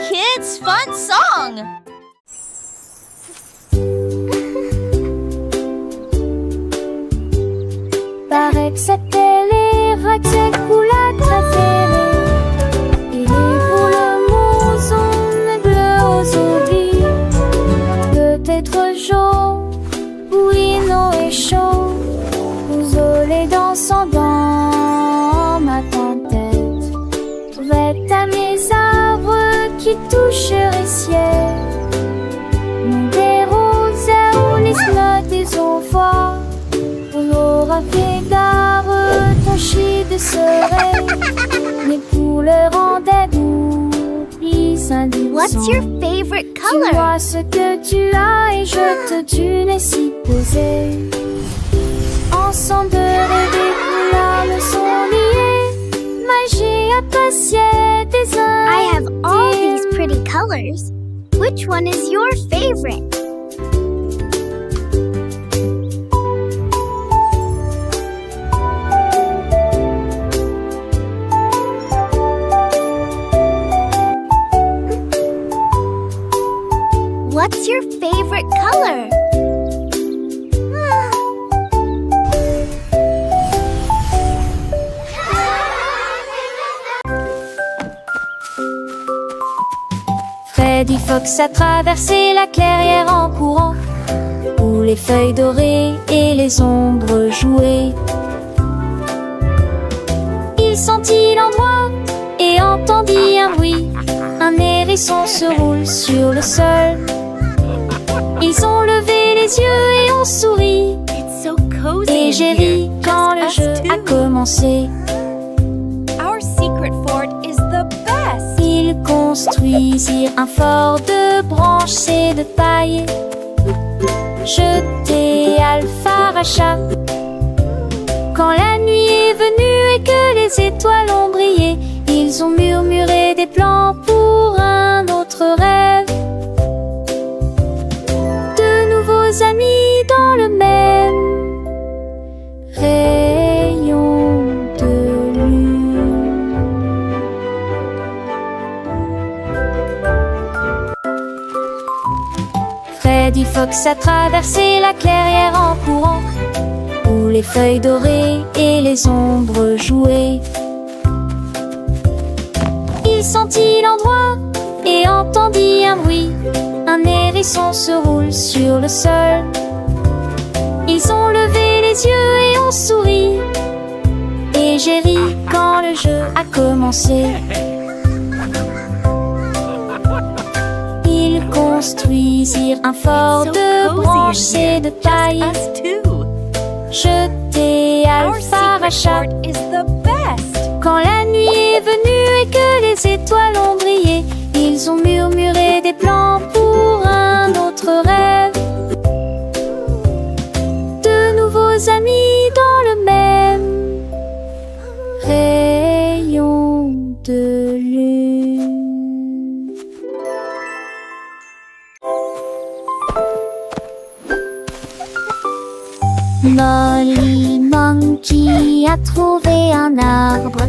kids' fun song! Paraît que c'était les racks coulades préférées. Et les boules moussons bleues aux oublis. Peut-être jaune, oui, non et chaud. Isolé dansant dans ma tête. Vête à mes arbres qui toucheraient ciel. Des roses ou les notes des envois. On aura fait gare, tranchis de serein. Mais pour le rendez-vous, plus indulgent. What's your favorite Tu color? vois ce que tu as et je te tue si posé. Ensemble de rêver, couleurs me sont liées. Magie appréciée des uns. I have all these pretty colors. Which one is your favorite? What's your favorite color? Freddy Fox a traversé la clairière en courant, où les feuilles dorées et les ombres jouaient. Il sentit l'endroit et entendit un bruit. Un hérisson se roule sur le sol. Ils ont levé les yeux et ont souri. It's so cozy Et in j'ai here. ri quand le Just jeu us a two. commencé. Our secret fort is the best. Ils construisirent un fort de branches et de paille. Jeté Alpharacha. Quand la nuit est venue et que les étoiles ont brillé, ils ont murmuré des plans pour un autre rêve. De nouveaux amis dans le même rayon de lune. Freddy Fox a traversé la clairière en courant, où les feuilles dorées et les ombres jouaient. Il sentit l'endroit et entendit un bruit. Un hérisson se roule sur le sol. Ils ont levé les yeux et ont souri. Et j'ai ri quand le jeu a commencé. Ils construisirent un fort So de cozy in branches here. et de paille. Us too. Jeté Our secret Alpharacha. fort is the best. Quand la nuit est venue et que les étoiles ont brillé, ils ont murmuré des plans pour un autre rêve. De nouveaux amis dans le même rayon de lune. Molly Monkey a trouvé un arbre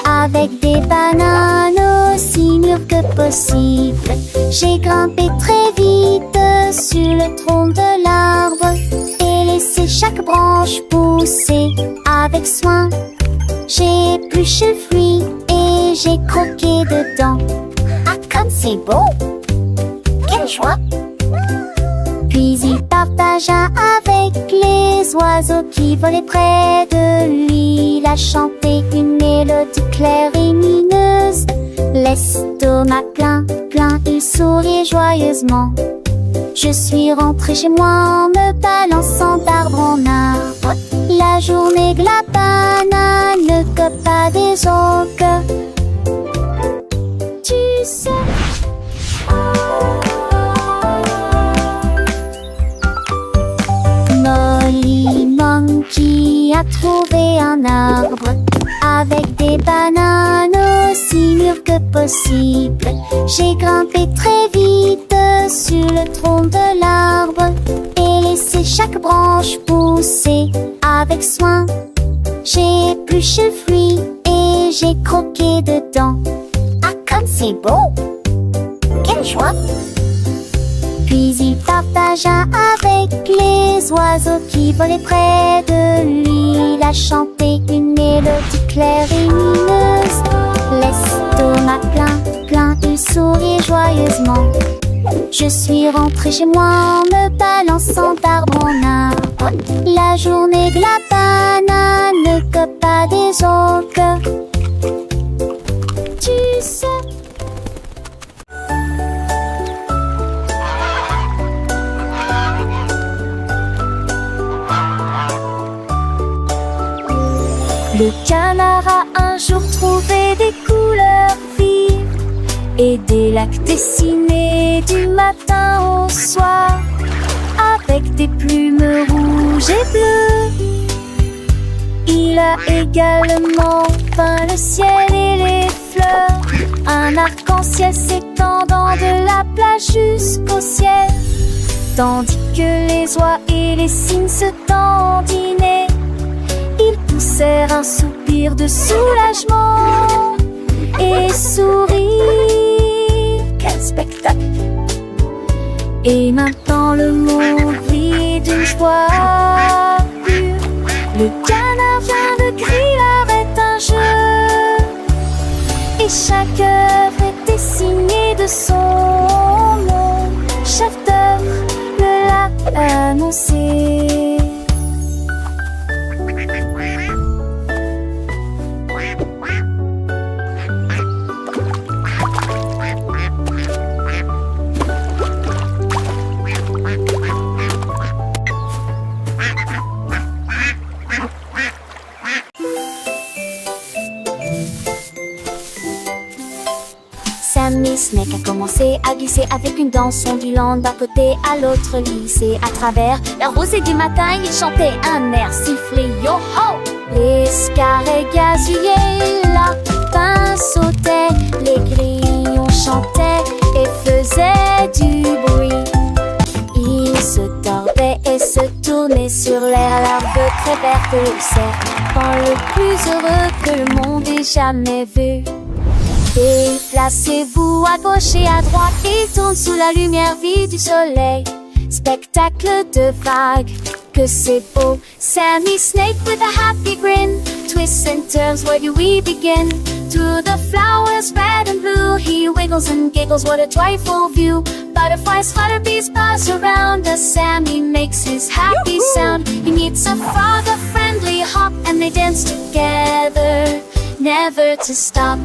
avec des bananes aussi mûres que possible. J'ai grimpé très vite sur le tronc de l'arbre et laissé chaque branche pousser avec soin. J'ai épluché le fruit et j'ai croqué dedans. Ah, comme c'est beau! Quelle joie! Puis il partagea avec les oiseaux qui volaient près de lui. Il a chanté une mélodie claire et lumineuse. L'estomac plein, plein, il souriait joyeusement. Je suis rentrée chez moi en me balançant d'arbre en arbre. La journée que la banane ne cope pas des autres. Tu sais. Molly Monkey a trouvé un arbre avec des bananes aussi mûres que possible. J'ai grimpé très vite sur le tronc de l'arbre et laissé chaque branche pousser avec soin. J'ai épluché le fruit et j'ai croqué dedans. Ah, comme c'est beau! quelle joie! Puis il partagea avec les oiseaux qui volaient près de lui. Il a chanté une mélodie claire et lumineuse. L'estomac plein, il sourit joyeusement. Je suis rentrée chez moi en me balançant d'arbre en arbre. La journée de la banane que pas des autres. Tu sais. Le canard a un jour trouvé des couleurs vives et des lacs dessinés du matin au soir avec des plumes rouges et bleues. Il a également peint le ciel et les fleurs, un arc-en-ciel s'étendant de la plage jusqu'au ciel, tandis que les oies et les cygnes se dandinaient. Ils poussèrent un soupir de soulagement et sourirent. Quel spectacle! Et maintenant le monde vit d'une joie pure. Le canard vient de crier, l'art est un jeu, et chaque œuvre est dessinée de son nom. Chef d'œuvre le l'a annoncé. Sammy Snake a commencé à glisser avec une danse ondulant d'un côté à l'autre lycée. À travers la rosée du matin, il chantait un air sifflé yo-ho. Les scarets gazouillaient, lapins sautaient, les grillons chantaient et faisaient du bruit. Ils se tordaient et se tournaient sur l'air, l'herbe très verte et le serpent le plus heureux que le monde ait jamais vu. Déplacez-vous à gauche et à droite, il tourne sous la lumière vive du soleil. Spectacle de vagues, que c'est beau. Sammy Snake with a happy grin twists and turns, where do we begin? Through the flowers red and blue, he wiggles and giggles, what a joyful view. Butterflies flutter, bees buzz around as Sammy makes his happy sound. He meets a frog, a friendly hop, and they dance together, never to stop.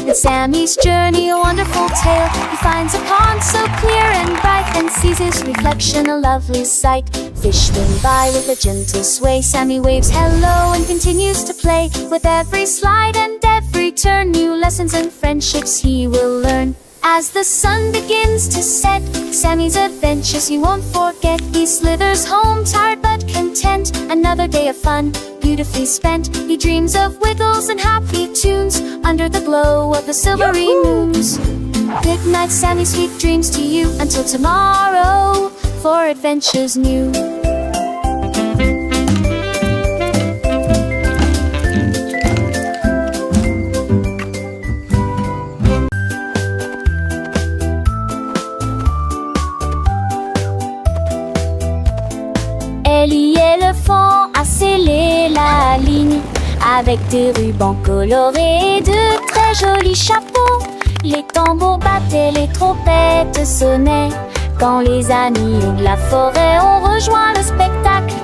In Sammy's journey, a wonderful tale. He finds a pond so clear and bright, and sees his reflection, a lovely sight. Fish swim by with a gentle sway. Sammy waves hello and continues to play. With every slide and every turn, new lessons and friendships he will learn. As the sun begins to set, Sammy's adventures he won't forget. He slithers home tired but content, another day of fun beautifully spent. He dreams of wiggles and happy tunes under the glow of the silvery moons. Good night, Sammy, sweet dreams to you, until tomorrow for adventures new. Ellie éléphant a scellé la ligne avec des rubans colorés et de très jolis chapeaux. Les tambours battaient, les trompettes sonnaient quand les amis de la forêt ont rejoint le spectacle.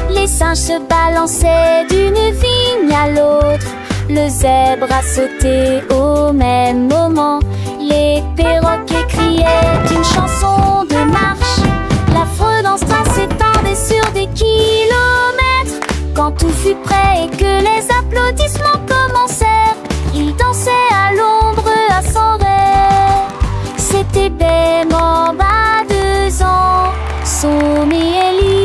Les singes se balançaient d'une vigne à l'autre, le zèbre a sauté au même moment. Les perroquets criaient une chanson de marche. L'affreux dans ce train s'étendait sur des kilomètres. Quand tout fut prêt et que les applaudissements commencèrent, ils dansaient à l'ombre à son rêve. C'était Bemba, 2 ans, son et Ellie.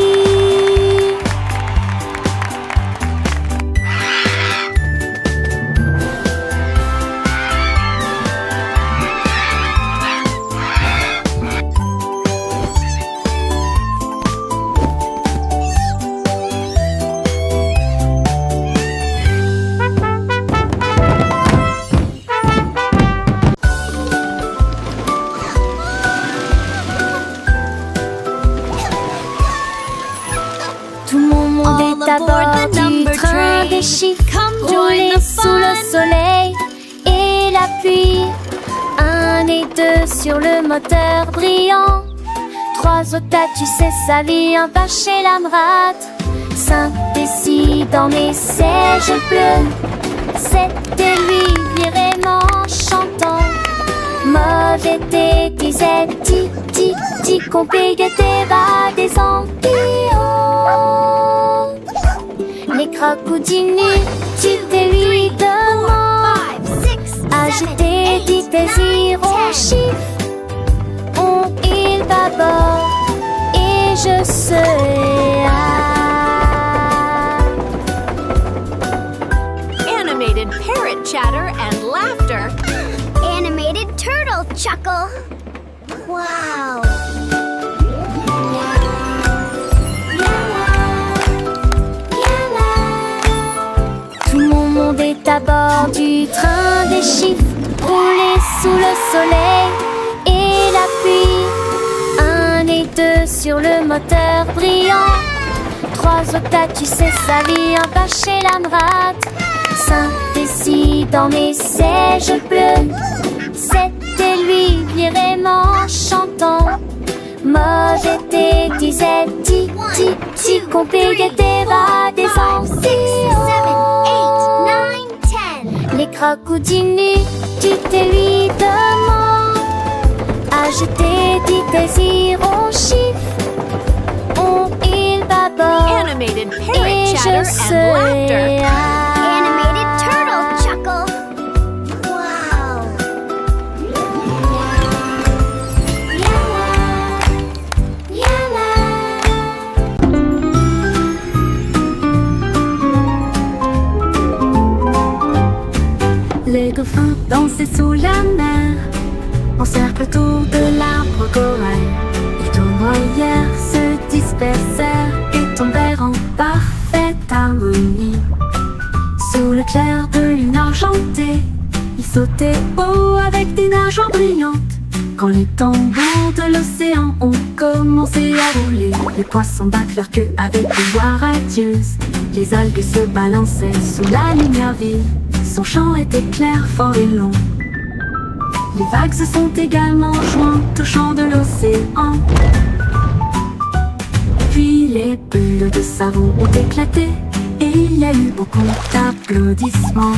à bord du train des chiffres. Rouler sous le soleil et la pluie. 1 et 2 sur le moteur brillant. 3 au tas, tu sais, sa vie, un pas chez l'Amrad. 5 et 6 dans mes sièges bleus. 7 et lui vraiment chantant. Mauvais thé, disait ti, compliqué bas des ampillons. Les crocodiles nus, tu lui demandes. Agiter, dit désir, on chiffre. On il bâbord et je serai Animated parrot chatter and laughter. Animated turtle chuckle. Wow. Tout mon monde est à bord du train des chiffres. Rouler sous le soleil et la pluie. 1 et 2 sur le moteur brillant. 3 au tas, tu sais, sa vie, un pas chez l'Amrad. 5 et 6 dans mes sièges bleus. 7 et lui vraiment chantant. Mauvais thé, disait ti, compliqué va des ampillons. 8, 9, 10. Les crocodiles nus, tu lui demandes. Agiter, dit désir, on chiffre. On il bâbord Animated et parrot je chatter and serai laughter. Animated turtle chuckle. Wow. Les dauphins dansaient sous la mer, en cercle autour de l'arbre corail. Les tournoyères se dispersèrent et tombèrent en parfaite harmonie. Sous le clair de lune argentée, ils sautaient haut avec des nageoires brillantes. Quand les tambours de l'océan ont commencé à rouler, les poissons battent leur queue avec une voix radieuse. Les algues se balançaient sous la lumière vive. Son chant était clair, fort et long. Les vagues se sont également jointes au chant de l'océan. Puis les bulles de savon ont éclaté et il y a eu beaucoup d'applaudissements.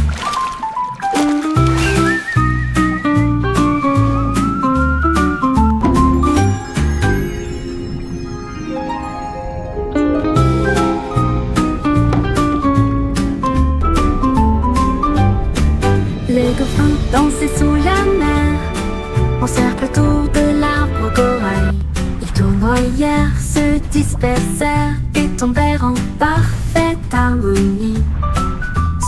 Les dauphins dansaient sous la mer, en cercle autour de l'arbre corail. Les tournoyères se dispersèrent et tombèrent en parfaite harmonie.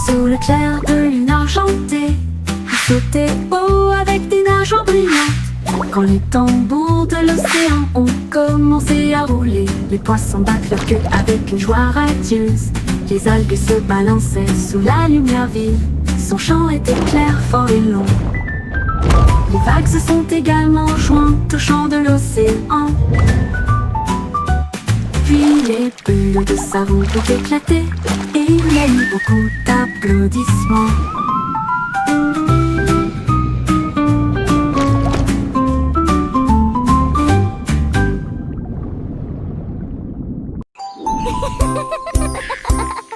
Sous le clair de lune argentée, ils sautaient haut avec des nageoires brillantes. Quand les tambours de l'océan ont commencé à rouler, les poissons battent leur queue avec une joie radieuse. Les algues se balançaient sous la lumière vive. Son chant était clair, fort et long. Les vagues se sont également jointes au chant de l'océan. Puis les bulles de savon ont éclaté et il y a eu beaucoup d'applaudissements.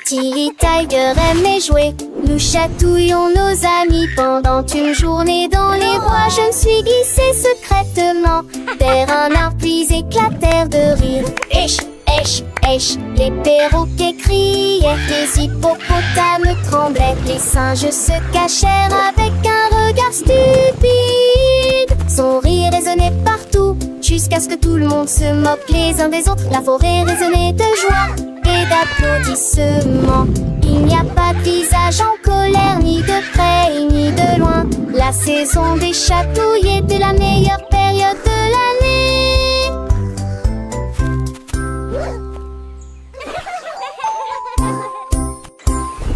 Tilly Tiger aimait jouer. Nous chatouillons nos amis pendant une journée dans les bois. Je me suis glissée secrètement vers un arbre puis éclatèrent de rire. Esh, esh, esh, les perroquets criaient, les hippopotames tremblaient, les singes se cachèrent avec un regard stupide. Son rire résonnait partout jusqu'à ce que tout le monde se moque les uns des autres. La forêt résonnait de joie et d'applaudissements. Il n'y a pas de visage en colère, ni de près ni de loin. La saison des chatouilles était la meilleure période de l'année.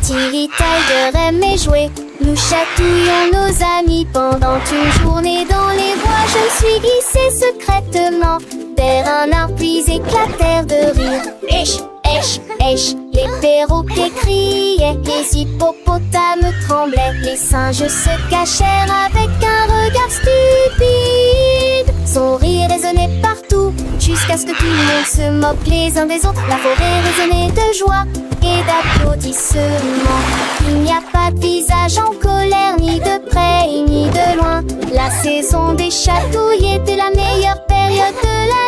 Tilly Tiger aimait jouer. Nous chatouillons nos amis pendant une journée dans les bois. Je me suis glissée secrètement vers un arbre puis éclatèrent de rire. Esh, Èche, èche, les perroquets criaient, les hippopotames tremblaient, les singes se cachèrent avec un regard stupide. Son rire résonnait partout, jusqu'à ce que tout le monde se moque les uns des autres. La forêt résonnait de joie et d'applaudissements. Il n'y a pas de visage en colère, ni de près ni de loin. La saison des chatouilles était la meilleure période de l'année.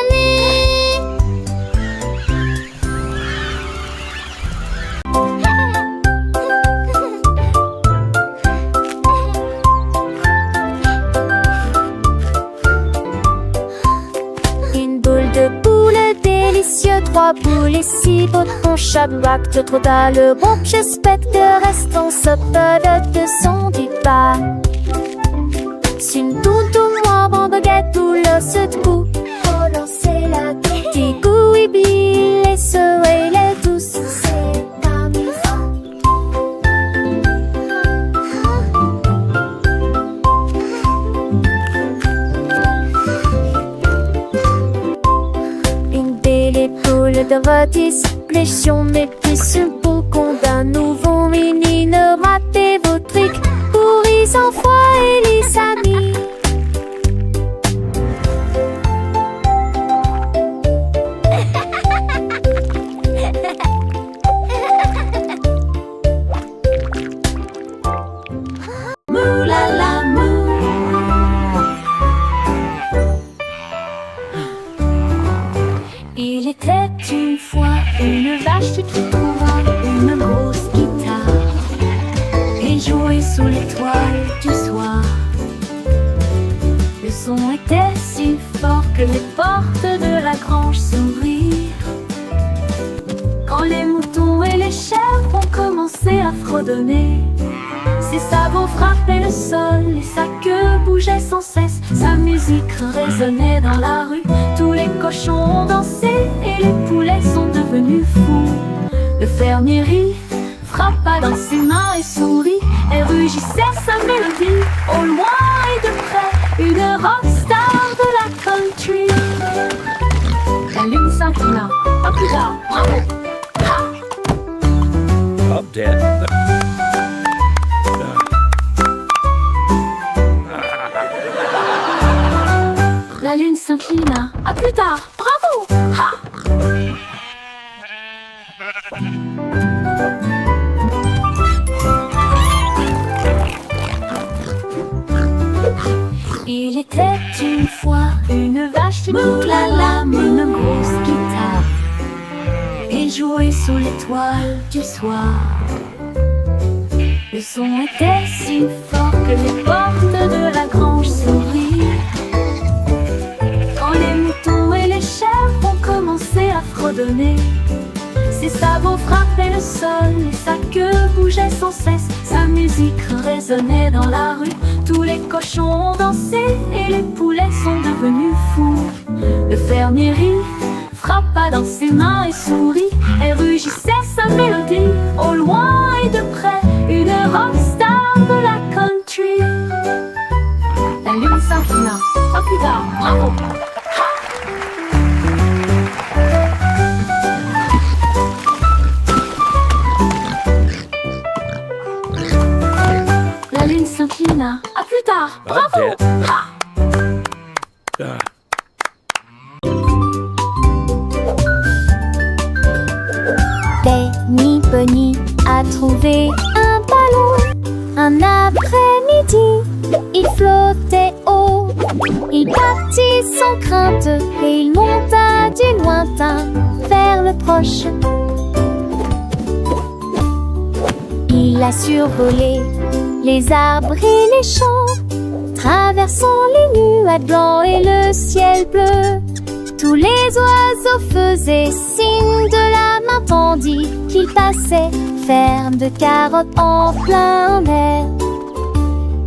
Trois boules et 6 bottons chaque bac de trop dans le groupe. J'espère que restons ce peu de son du pas. Une toutou moi bon baguette ou le secoue. Oh lancer la tête. Tigou et Bill et ce et les douces. C'est comme il faut. De rôtis, pléchions mes petits pour qu'on d'un nouveau mini. Ne ratez vos trucs pour les enfants et les amis. Mou la la mou. Il était une fois une vache qui trouva une grosse guitare et jouait sous l'étoile du soir. Le son était si fort que les portes de la grange s'ouvrirent. Quand les moutons et les chèvres ont commencé à fredonner, ses sabots frappaient le sol et sa queue bougeait sans cesse. Sa musique résonnait dans la rue, tous les cochons ont dansé et les poulets sont devenus fous. Le fermier rit, frappa dans ses mains et sourit et rugissait sa mélodie. Au loin et de près, une rockstar de la country. La lune s'inclina, pas plus tard, bravo! Up, Dad. La lune s'inclina. À plus tard. Bravo! Ha! Il était une fois une vache qui la une grosse guitare et jouait sous l'étoile du soir. Le son était si fort que les portes de la grange s'ouvrirent. Quand les moutons et les chèvres ont commencé à fredonner, ses sabots frappaient le sol et sa queue bougeait sans cesse. Sa musique résonnait dans la rue, tous les cochons ont dansé et les poulets sont devenus fous. Le fermier rit, frappa dans ses mains et sourit et rugissait sa mélodie. Au loin et de près, une rockstar de la country. La lune s'inclina. À plus tard. Bravo! La lune s'inclina. À plus tard. Bravo! Ha! Benny Bunny a trouvé un ballon. Un après-midi, il flottait haut. Il partit sans crainte et il monta du lointain vers le proche. Il a survolé les arbres et les champs, traversant les nuages blancs et le ciel bleu. Tous les oiseaux faisaient signe de la main tandis qu'il passait, ferme de carottes en plein air.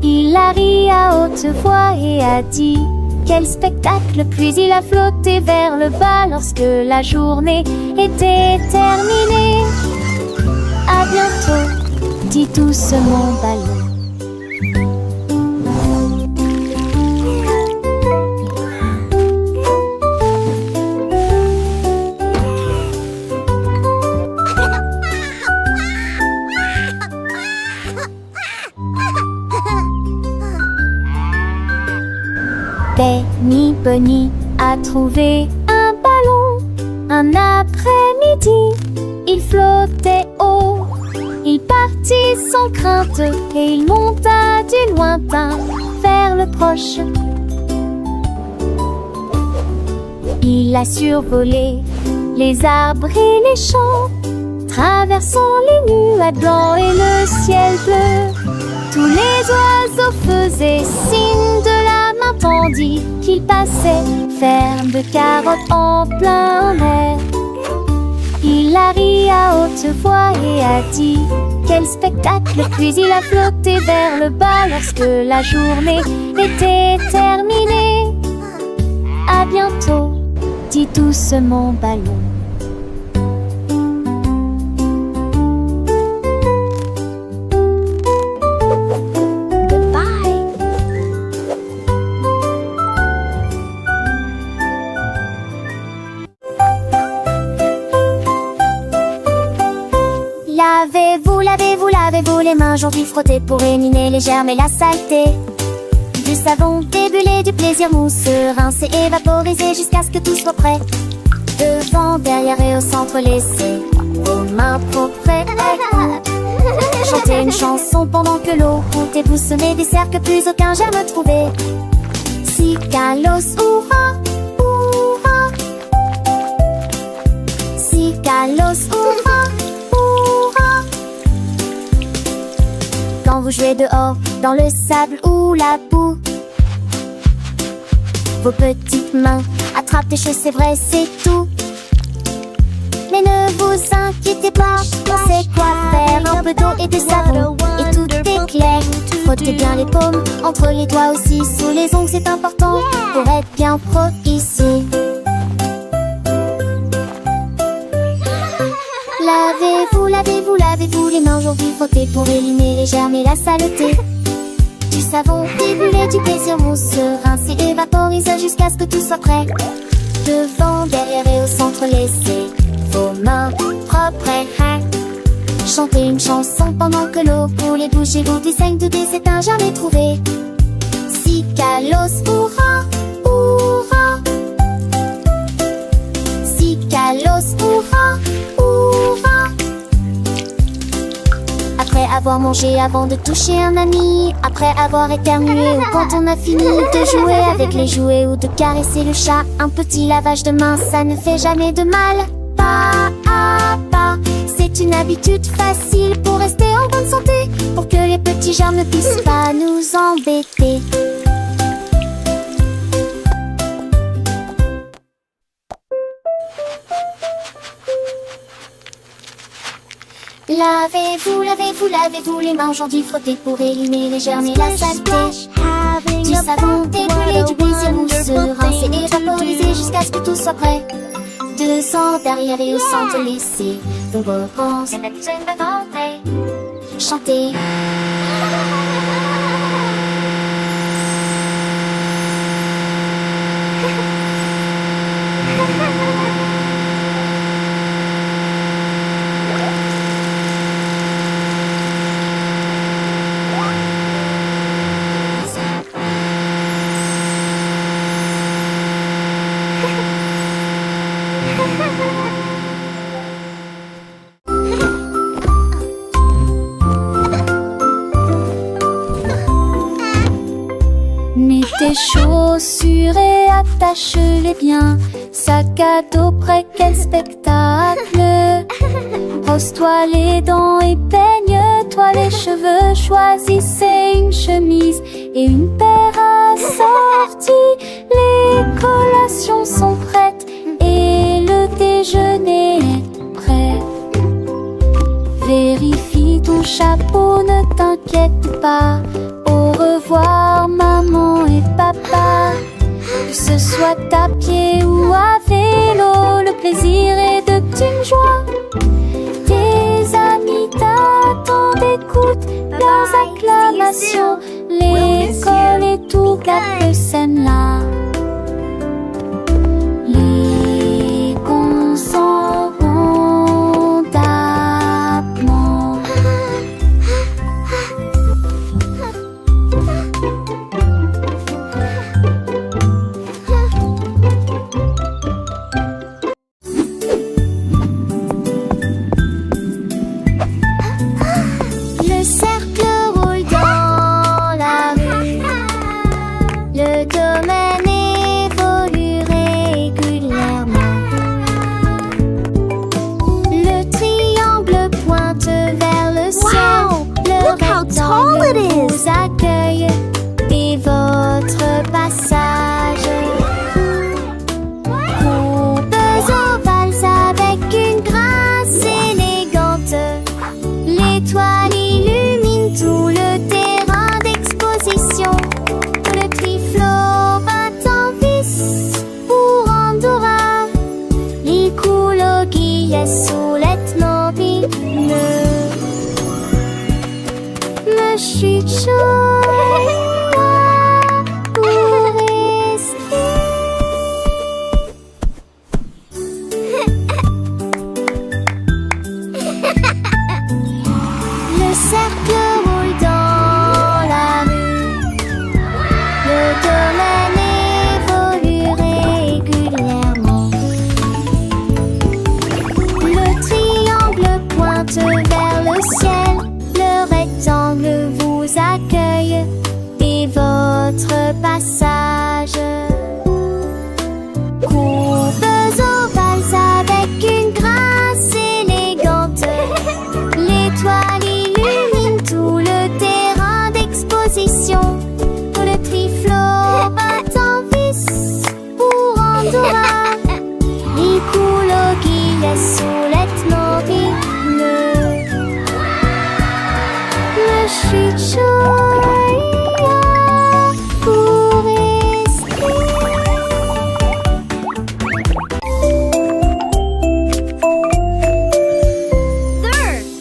Il a ri à haute voix et a dit quel spectacle, puis il a flotté vers le bas lorsque la journée était terminée. À bientôt, dit doucement ballon. Bunny a trouvé un ballon. Un après-midi, il flottait haut. Il partit sans crainte et il monta du lointain vers le proche. Il a survolé les arbres et les champs, traversant les nuages blancs et le ciel bleu. Tous les oiseaux faisaient signe de la main tandis qu'il passait, ferme de carottes en plein air. Il a ri à haute voix et a dit quel spectacle, puis il a flotté vers le bas lorsque la journée était terminée. À bientôt, dit doucement Ballon. Lavez-vous les mains aujourd'hui, frottez pour éliminer les germes et la saleté. Du savon débulé, du plaisir mousse, rincé et vaporisé jusqu'à ce que tout soit prêt. Devant, derrière et au centre, laissez vos mains propres. Chantez une chanson pendant que l'eau coule et vous semez des cercles que plus aucun germe trouvé. Si Kalos, hurrah, hurrah. Si Kalos, hurrah. Quand vous jouez dehors, dans le sable ou la boue, vos petites mains attrapent des choses, c'est vrai, c'est tout. Mais ne vous inquiétez pas, on sait quoi faire. Un peu d'eau et de savon, et tout est clair. Frottez bien les paumes, entre les doigts aussi, sous les ongles, c'est important pour être bien pro ici. Lavez-vous les mains aujourd'hui, frottez pour éliminer les germes et la saleté. Du savon débulé, du plaisir mousse, rincé et vaporisé jusqu'à ce que tout soit prêt. Devant, derrière et au centre, laissez vos mains propres. Chantez une chanson pendant que l'eau coule et bougez-vous du saigne de dé, c'est un jamais trouvé. Si Kalos, hurrah, hurrah. Si Kalos, hurrah, hurrah. Après avoir mangé, avant de toucher un ami, après avoir éternué ou quand on a fini de jouer avec les jouets ou de caresser le chat, un petit lavage de main, ça ne fait jamais de mal. Pas à pas, c'est une habitude facile pour rester en bonne santé, pour que les petits germes ne puissent pas nous embêter. Lavez-vous les mains aujourd'hui, frottez pour éliminer les germes et la saleté. Du savon débulé, du plaisir mousse, rincé et vaporisé jusqu'à ce que tout soit prêt. Devant, derrière et au centre, laissez vos repenses. Chantez. Mets tes chaussures et attache-les bien. Sac à dos prêt, quel spectacle. Brosse-toi les dents et peigne-toi les cheveux. Choisissez une chemise et une paire assortie. Les collations sont prêtes et le déjeuner est prêt. Vérifie ton chapeau, ne t'inquiète pas. Au revoir maman et papa. Que ce soit à pied ou à vélo, le plaisir est de une joie. Tes amis t'attendent, écoute leurs acclamations. L'école et toute la scène là. Les cons s'en vont d'abord. courbes ovales avec une grâce élégante. L'étoile illumine tout le terrain d'exposition. Le triflot bat en vis pour Andorra. Il coule au guillet sous l'ethmobile. Le chuchoya pour rester.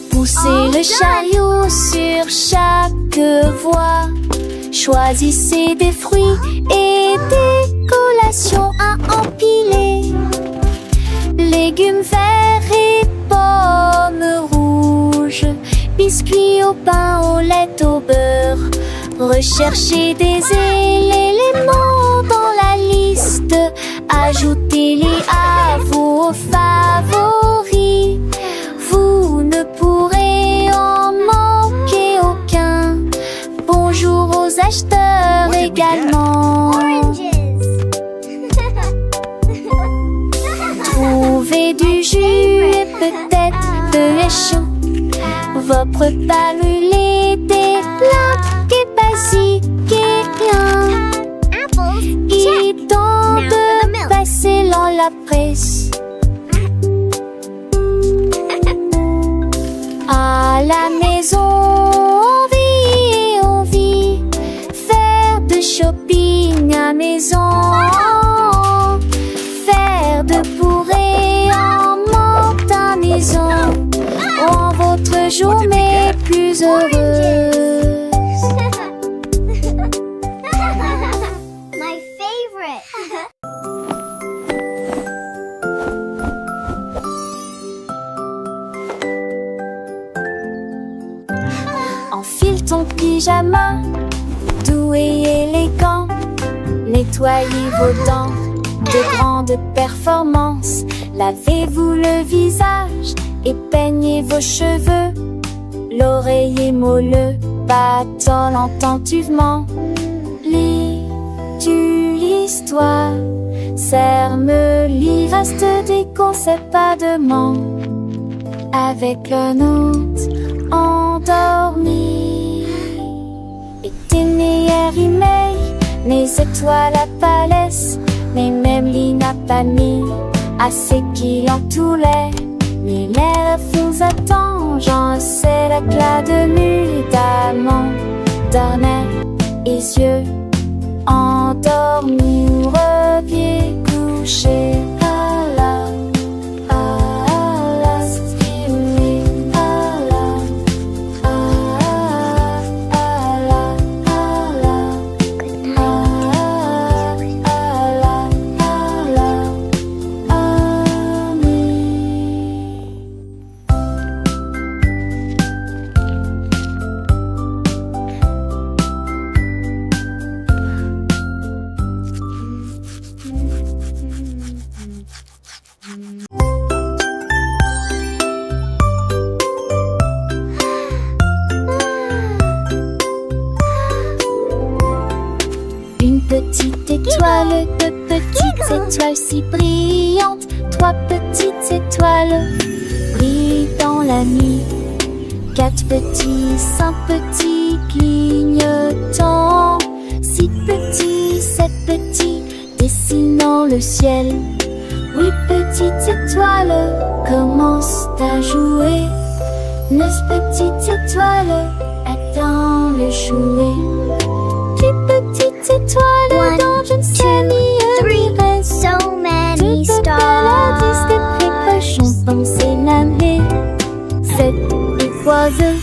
Poussez le chariot sur chaque voie. Choisissez des fruits et des collations à empiler. Légumes verts et pommes rouges, biscuits au pain, au lait, au beurre. Recherchez des éléments dans la liste. Ajoutez-les à vos favoris. Vous ne pourrez en manquer aucun. Bonjour aux acheteurs également. Trouvez du jus et peut-être de chaud. Vos repas brûlés, des plats et basiques et bien. Il est temps de passer dans la presse. À la maison, on vit. Faire de shopping à maison. Faire de bourrée en manque à maison. Rend votre journée plus heureuse. My favorite. Enfile ton pyjama, doux et élégant. Nettoyez vos dents de grande performance. Lavez-vous le visage et peignez vos cheveux. L'oreiller moelleux battant attentivement. Lis-tu l'histoire? Serre-me reste des concepts pas de ment. Avec le nôtre endormi. Et tes meilleurs emails, mes étoiles à palès, mais même n'a pas mis assez qui en tout l'air. Mais l'air vous attend, j'en sais l'éclat de nuit d'amant. Dormez et yeux endormis ou reviez coucher. Petite étoile, deux petites étoiles si brillantes. Trois petites étoiles brillent dans la nuit. Quatre petits, cinq petits clignotants. Six petits, sept petits dessinant le ciel. Huit petites étoiles commencent à jouer. Neuf petites étoiles attendent le jouet. Petites étoiles dans une ciel So many stars. Des précochons penser l'année. Sept étoiles,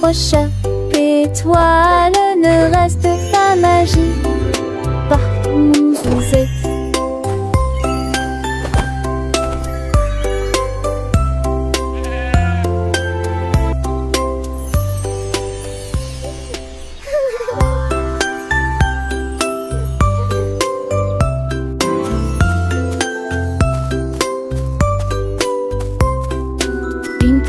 prochaine étoile ne reste pas magique. Partout où vous êtes.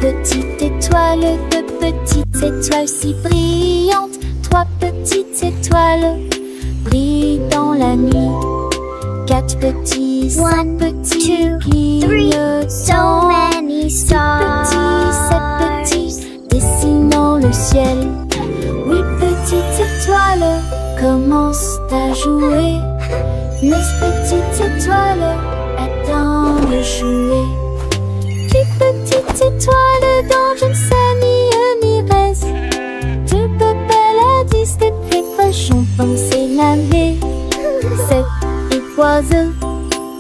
Petite étoile, deux petites étoiles si brillantes. Trois petites étoiles brillent dans la nuit. Quatre petits, 6, One, petits 2, 3, so clignotants. many stars. 7 petits, dessinant le ciel. 8 petites étoiles commencent à jouer. 9 petites étoiles attendent de jouer. 8 petites étoiles dans je ne sais ni reste. De Babel à 10 des précoches ont pensé nager. 7 oiseaux,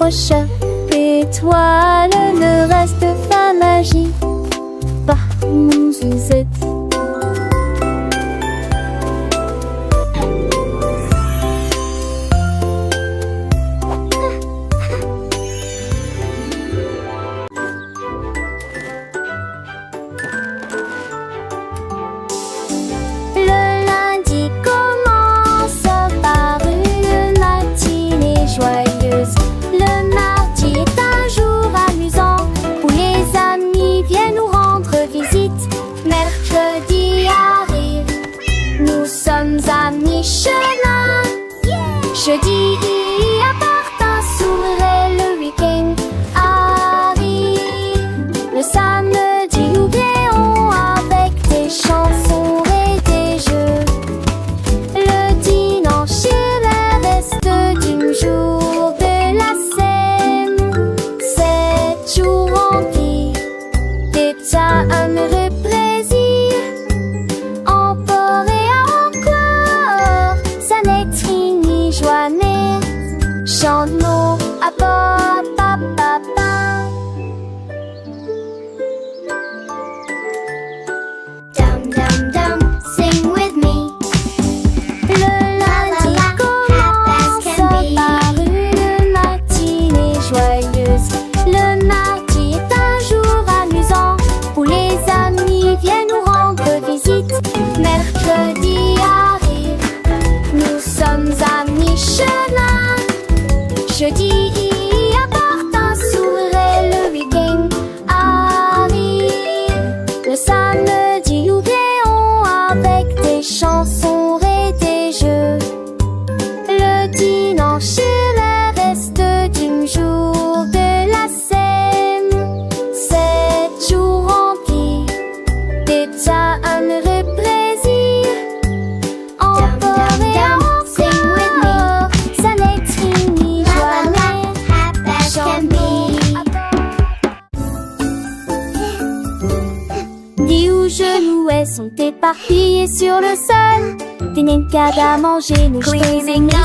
au chat, étoiles, le reste pas magie. Par mon Suzette. Le lundi commence par une matinée joyeuse. Le mardi est un jour amusant où les amis viennent nous rendre visite. Mercredi arrive, nous sommes à mi-chemin. Jeudi apporte un sourire et le week-end arrive. Le samedi nous rions avec des chansons et des jeux. Le dimanche est le reste du jour de la scène. 7 jours remplis d'état heureux plaisir. Encore et encore, ça n'est fini, joie n'est. Chante-nous à papa. Dum dum dum, sing with me. Le lundi commence par une matinée joyeuse. Le mardi est un jour amusant où les amis viennent nous rendre visite. Mercredi arrive, nous sommes à mi-chemin. Jeudi apporte un sourire et le week-end arrive. Le samedi nous rions avec des chansons et des jeux. Le dimanche est le reste du jour de la scène. 7 jours remplis d'état heureux plaisir. Encore et sing with me. encore, ça n'est fini, joie n'est. Happy as can be. Dis où genoux sont éparpillés sur le sol. Des nencades à manger, nos cheveux et mes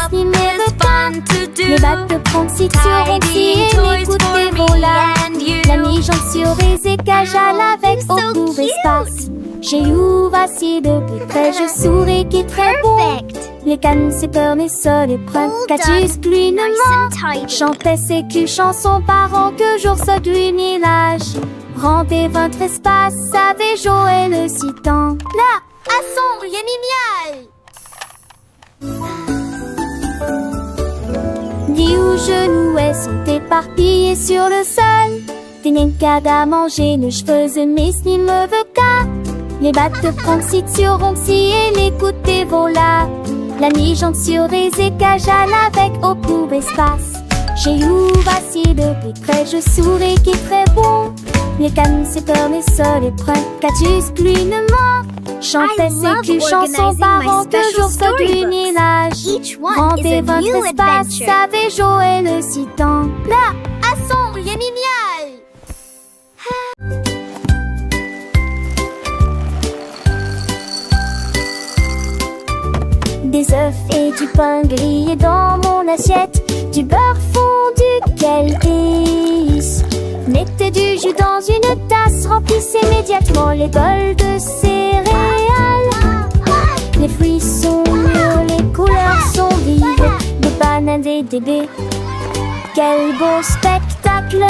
les bacs de pronciture aussi et les coups de volats. La mi-jambe sur les écages avec au court espace. J'ai ouvert si de plus près, je souris qui est très bon. Perfect. Les cannes, c'est peur, les sols et prennent. Well Catus, done. pluie, Nice ne and tidy. chantait ses culs chansons par an que jour se village. Rendez votre espace, savez Joël le citant. Là, à son génial. Dis où genoux sont éparpillés sur le sol. Des nencades à manger, nos cheveux mes ni me veut qu'à. Les battes de pronciture aussi et les coups de volats. La mi-jambe sur les écages avec au court espace. J'ai ouvert si de plus près, je souris qui est très bon. Les cannes, c'est peur, les sols et prennent. Catus, pluie, ne ment. Chantait ses culs chansons par an que jour se village. Each one is Rendez a votre new espace, adventure. savez Joël le citant. Là, à son génial. Des œufs et du pain grillé dans mon assiette. Du beurre fondu, quel délice. Mettez du jus dans une tasse, remplissez immédiatement les bols de céréales. Les fruits sont mûrs, les couleurs sont vives. Des bananes et des baies, quel beau spectacle.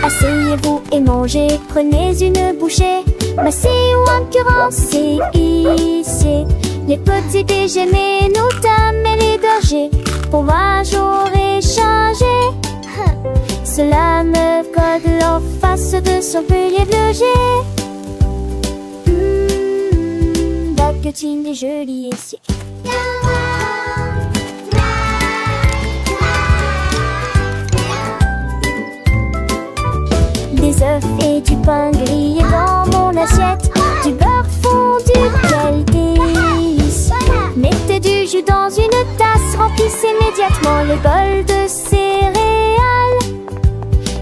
Asseyez-vous et mangez, prenez une bouchée. Massez ou encurancez ici. Les petits déjeuners, nos dames et les bergers, pour un jour échanger. Cela me code en face de son pilier de loger. Baguetine et joli ici. Des œufs et du pain grillé dans mon assiette, du beurre fondu, quel délice. Mettez du jus dans une tasse, remplissez immédiatement le bol de céréales.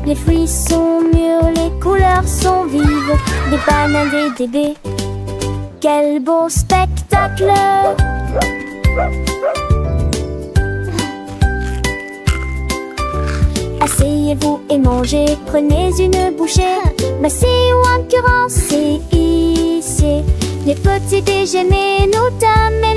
Les fruits sont mûrs, les couleurs sont vives, des bananes et des baies. Quel beau spectacle! Asseyez-vous et mangez, prenez une bouchée. Massez ou incurrence, c'est ici. Les petits déjeuners nous donnent